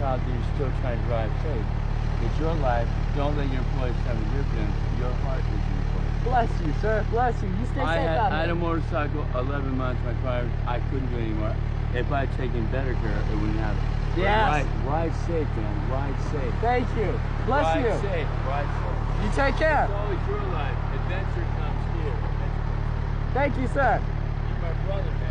out there, you're still trying to drive safe. It's your life. Don't let your employees have a grip in. Your heart is important. Bless you, sir. Bless you. You stay safe out I had here. a motorcycle 11 months. My car, I couldn't do it anymore. If I had taken better care, it wouldn't happen. Yes. Ride safe, man. Ride safe. Thank you. Bless you. Ride safe. Ride safe. You take care. It's always your life. Adventure comes here. Thank you, sir. You're my brother, man.